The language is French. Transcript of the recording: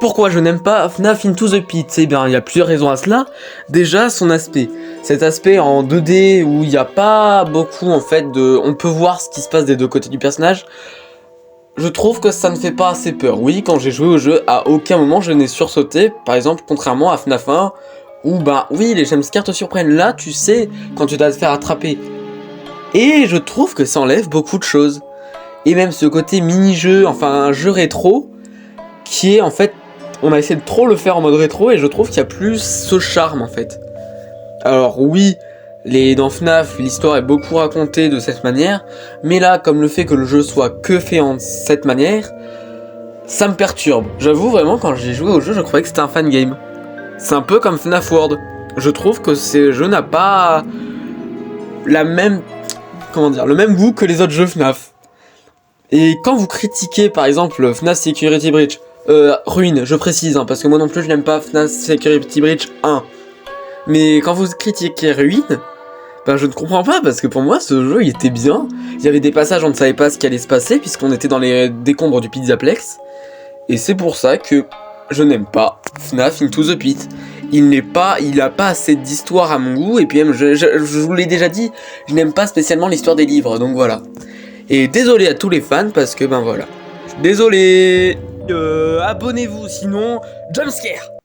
Pourquoi je n'aime pas FNAF Into the Pit? Eh bien, il y a plusieurs raisons à cela. Déjà, son aspect. Cet aspect en 2D où il n'y a pas beaucoup, en fait, de... On peut voir ce qui se passe des deux côtés du personnage. Je trouve que ça ne fait pas assez peur. Oui, quand j'ai joué au jeu, à aucun moment je n'ai sursauté. Par exemple, contrairement à FNAF 1, où, oui, les jumpscares te surprennent. Là, tu sais quand tu dois te faire attraper. Et je trouve que ça enlève beaucoup de choses. Et même ce côté mini-jeu, enfin, un jeu rétro, qui est, en fait... On a essayé de trop le faire en mode rétro et je trouve qu'il y a plus ce charme en fait. Alors oui, dans FNAF, l'histoire est beaucoup racontée de cette manière, mais là, comme le fait que le jeu soit que fait en cette manière, ça me perturbe. J'avoue vraiment, quand j'ai joué au jeu, je croyais que c'était un fan game. C'est un peu comme FNAF World. Je trouve que ce jeu n'a pas la même... Comment dire, le même goût que les autres jeux FNAF. Et quand vous critiquez par exemple FNAF Security Breach, Ruine, je précise, hein, parce que moi non plus je n'aime pas FNAF Security Breach 1. Mais quand vous critiquez Ruine, je ne comprends pas, parce que pour moi ce jeu il était bien. Il y avait des passages où on ne savait pas ce qui allait se passer, puisqu'on était dans les décombres du Pizzaplex. Et c'est pour ça que je n'aime pas FNAF Into the Pit. Il a pas assez d'histoire à mon goût, et puis même, je vous l'ai déjà dit, je n'aime pas spécialement l'histoire des livres, donc voilà. Et désolé à tous les fans, parce que voilà. Désolé. Abonnez-vous, sinon, jumpscare.